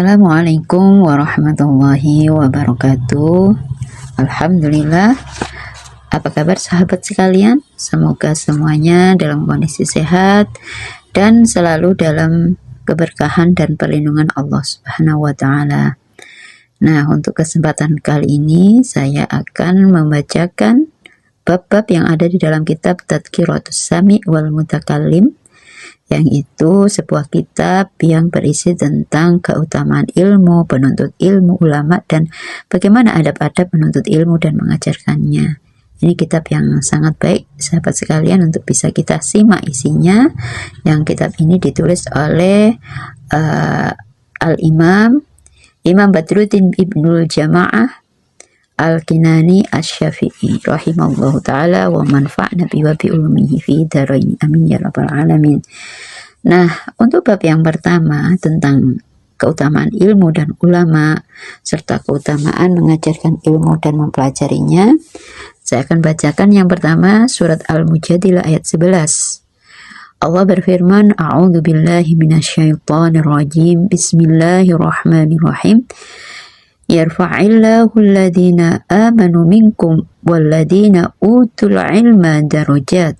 Assalamualaikum warahmatullahi wabarakatuh. Alhamdulillah. Apa kabar sahabat sekalian? Semoga semuanya dalam kondisi sehat dan selalu dalam keberkahan dan perlindungan Allah Subhanahu wa taala. Nah, untuk kesempatan kali ini saya akan membacakan bab-bab yang ada di dalam kitab Tadhkiratus Sami' wal Mutakallim, yang itu sebuah kitab yang berisi tentang keutamaan ilmu, penuntut ilmu, ulama, dan bagaimana adab-adab penuntut ilmu dan mengajarkannya. Ini kitab yang sangat baik sahabat sekalian untuk bisa kita simak isinya. Yang kitab ini ditulis oleh Al-Imam Badruddin Ibnul Jamaah Al-Kinani Asy-Syafi'i rahimallahu ta'ala wa manfa'na bi wa bi ulumihi fi darain amin ya rabbal alamin. Nah, untuk bab yang pertama tentang keutamaan ilmu dan ulama serta keutamaan mengajarkan ilmu dan mempelajarinya, saya akan bacakan yang pertama surat Al-Mujadilah ayat 11. Allah berfirman, A'udzu billahi minasyaitonir rajim. Bismillahirrahmanirrahim. Yarfa'illahu alladhina amanu minkum walladhina utul ilma darajat.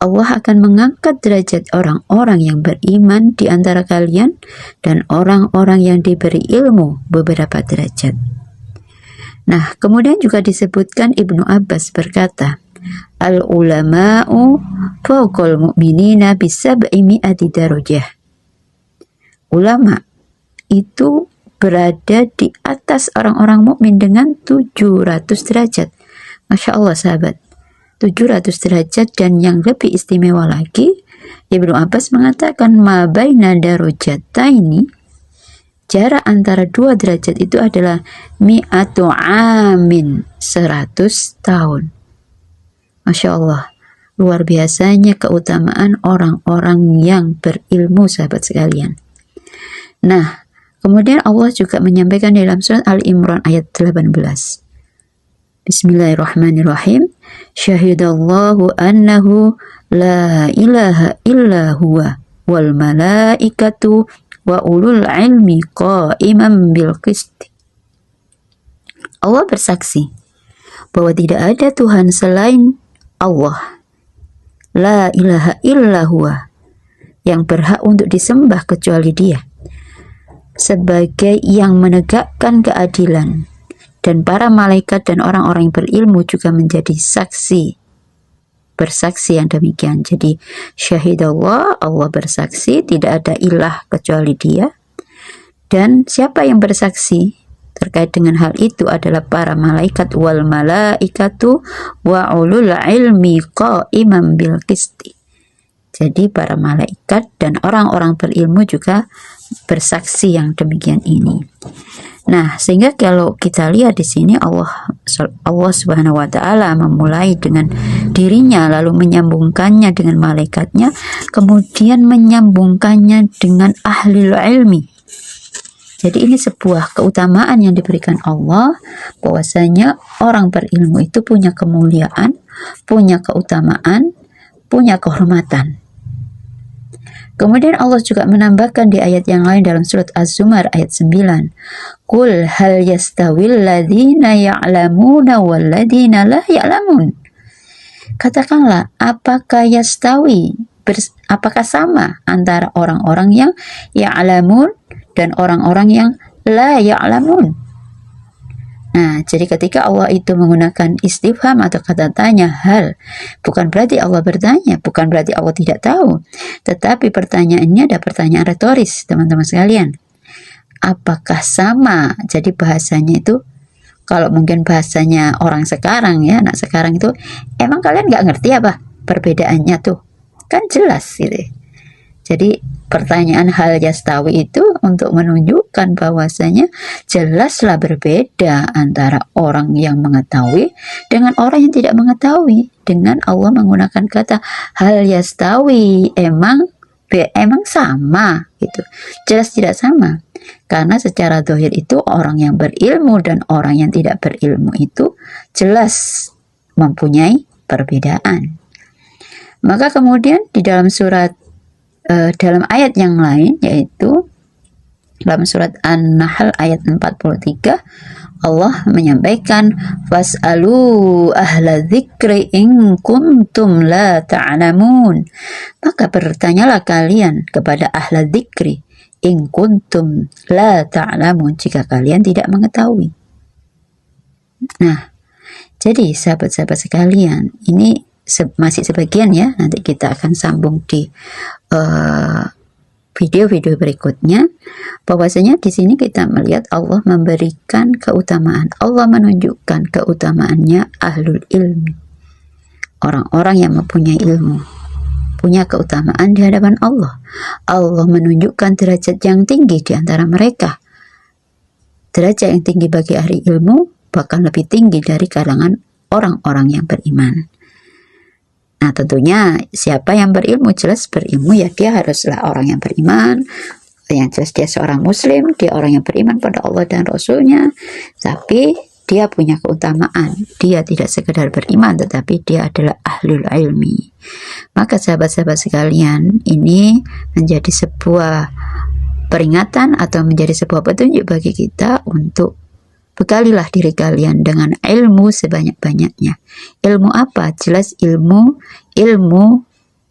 Allah akan mengangkat derajat orang-orang yang beriman di antara kalian dan orang-orang yang diberi ilmu beberapa derajat. Nah, kemudian juga disebutkan Ibnu Abbas berkata, Al-ulama'u fawqal mu'minina bisab'i mi'ati darajah. Ulama itu berada di atas orang-orang mukmin dengan 700 derajat. Masya Allah sahabat, 700 derajat. Dan yang lebih istimewa lagi, Ibnu Abbas mengatakan ma baina darajataini, jarak antara dua derajat itu adalah mi'atu amin, 100 tahun. Masya Allah, luar biasanya keutamaan orang-orang yang berilmu sahabat sekalian. Nah, kemudian Allah juga menyampaikan dalam surat Al-Imran ayat 18. Bismillahirrahmanirrahim. Syahidallahu annahu la ilaha illa huwa wal malaikatu wa ulul ilmi qa'iman bil qist. Allah bersaksi bahwa tidak ada Tuhan selain Allah, la ilaha illa huwa, yang berhak untuk disembah kecuali Dia, sebagai yang menegakkan keadilan, dan para malaikat dan orang-orang yang berilmu juga menjadi saksi, bersaksi yang demikian. Jadi syahidallah, Allah bersaksi tidak ada ilah kecuali Dia, dan siapa yang bersaksi terkait dengan hal itu adalah para malaikat, wal malaikatu wa ulul ilmi qa'iman bil qisti. Jadi para malaikat dan orang-orang berilmu juga bersaksi yang demikian ini. Nah, sehingga kalau kita lihat di sini Allah Subhanahu wa taala memulai dengan dirinya, lalu menyambungkannya dengan malaikatnya, kemudian menyambungkannya dengan ahlul ilmi. Jadi ini sebuah keutamaan yang diberikan Allah, bahwasanya orang berilmu itu punya kemuliaan, punya keutamaan, punya kehormatan. Kemudian Allah juga menambahkan di ayat yang lain dalam surat Az-Zumar ayat 9. Qul hal yastawil ladzina ya'lamuna wal ladzina la ya'lamun. Katakanlah, apakah apakah sama antara orang-orang yang ya'lamun dan orang-orang yang la ya'lamun. Nah, jadi ketika Allah itu menggunakan istifham atau kata tanya hal, bukan berarti Allah bertanya, bukan berarti Allah tidak tahu, tetapi pertanyaannya ada pertanyaan retoris, teman-teman sekalian. Apakah sama? Jadi bahasanya itu, kalau mungkin bahasanya orang sekarang ya, anak sekarang itu, emang kalian nggak ngerti apa perbedaannya tuh? Kan jelas gitu. Jadi pertanyaan hal yastawi itu untuk menunjukkan bahwasanya jelaslah berbeda antara orang yang mengetahui dengan orang yang tidak mengetahui. Dengan Allah menggunakan kata hal yastawi, emang sama gitu. Jelas tidak sama. Karena secara zahir itu orang yang berilmu dan orang yang tidak berilmu itu jelas mempunyai perbedaan. Maka kemudian di dalam surat dalam ayat yang lain, yaitu Dalam surat An-Nahl ayat 43 Allah menyampaikan, fas'alu ahla dzikri in kuntum la ta'lamun. Maka bertanyalah kalian kepada ahla dzikri in kuntum la ta'lamun, jika kalian tidak mengetahui. Nah, jadi sahabat-sahabat sekalian, ini masih sebagian ya, nanti kita akan sambung di video-video berikutnya, bahwasanya di sini kita melihat Allah memberikan keutamaan, Allah menunjukkan keutamaannya ahlul ilmi, orang-orang yang mempunyai ilmu, punya keutamaan di hadapan Allah. Allah menunjukkan derajat yang tinggi di antara mereka. Derajat yang tinggi bagi ahli ilmu bahkan lebih tinggi dari kalangan orang-orang yang beriman. Nah, tentunya siapa yang berilmu, jelas berilmu ya dia haruslah orang yang beriman, yang jelas dia seorang muslim, dia orang yang beriman pada Allah dan Rasulnya, tapi dia punya keutamaan, dia tidak sekedar beriman tetapi dia adalah ahlul ilmi. Maka sahabat-sahabat sekalian, ini menjadi sebuah peringatan atau menjadi sebuah petunjuk bagi kita untuk bekalilah diri kalian dengan ilmu sebanyak-banyaknya. Ilmu apa? Jelas ilmu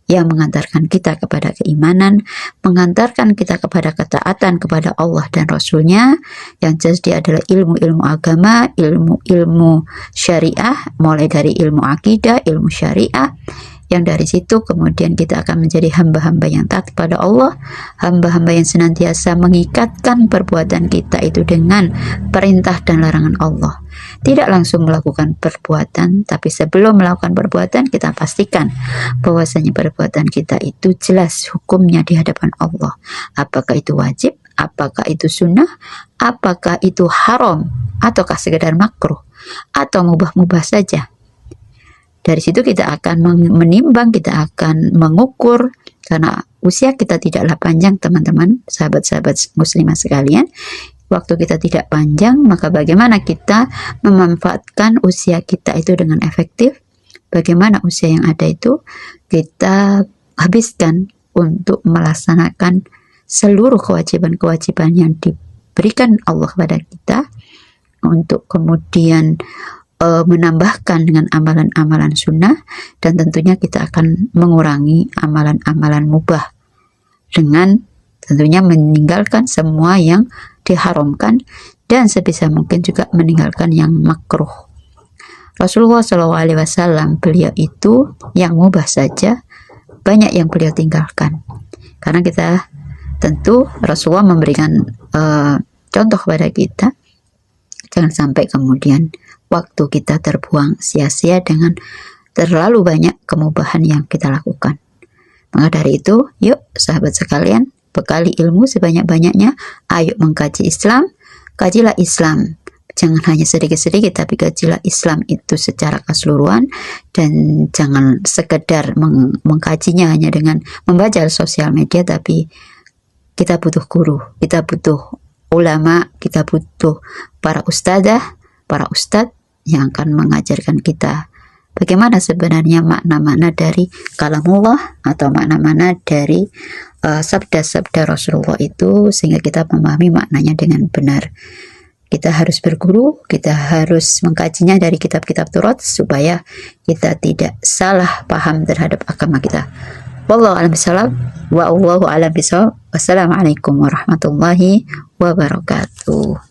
yang mengantarkan kita kepada keimanan, mengantarkan kita kepada ketaatan kepada Allah dan Rasulnya. Yang jelas dia adalah ilmu-ilmu agama, ilmu-ilmu syariah, mulai dari ilmu akidah, ilmu syariah, yang dari situ kemudian kita akan menjadi hamba-hamba yang taat kepada Allah, hamba-hamba yang senantiasa mengikatkan perbuatan kita itu dengan perintah dan larangan Allah. Tidak langsung melakukan perbuatan, tapi sebelum melakukan perbuatan kita pastikan bahwasanya perbuatan kita itu jelas hukumnya di hadapan Allah. Apakah itu wajib, apakah itu sunnah, apakah itu haram, ataukah sekedar makruh, atau mubah-mubah saja. Dari situ kita akan menimbang, kita akan mengukur, karena usia kita tidaklah panjang teman-teman, sahabat-sahabat muslimah sekalian. Waktu kita tidak panjang, maka bagaimana kita memanfaatkan usia kita itu dengan efektif? Bagaimana usia yang ada itu kita habiskan untuk melaksanakan seluruh kewajiban-kewajiban yang diberikan Allah kepada kita, untuk kemudian menambahkan dengan amalan-amalan sunnah, dan tentunya kita akan mengurangi amalan-amalan mubah dengan tentunya meninggalkan semua yang diharamkan dan sebisa mungkin juga meninggalkan yang makruh. Rasulullah SAW, beliau itu yang mubah saja banyak yang beliau tinggalkan, karena kita tentu Rasulullah memberikan contoh kepada kita, jangan sampai kemudian waktu kita terbuang sia-sia dengan terlalu banyak kemubahan yang kita lakukan. Maka dari itu, yuk sahabat sekalian, bekali ilmu sebanyak-banyaknya. Ayo mengkaji Islam, kajilah Islam. Jangan hanya sedikit-sedikit, tapi kajilah Islam itu secara keseluruhan, dan jangan sekedar mengkajinya hanya dengan membaca sosial media, tapi kita butuh guru, kita butuh ulama, kita butuh para ustadzah, para ustadz yang akan mengajarkan kita bagaimana sebenarnya makna-makna dari kalamullah atau makna-makna dari sabda-sabda Rasulullah itu, sehingga kita memahami maknanya dengan benar. Kita harus berguru, kita harus mengkajinya dari kitab-kitab Taurat supaya kita tidak salah paham terhadap agama kita. Wallahu a'lam bishawab wa Allahu a'lam bishawab. Wassalamualaikum warahmatullahi wabarakatuh.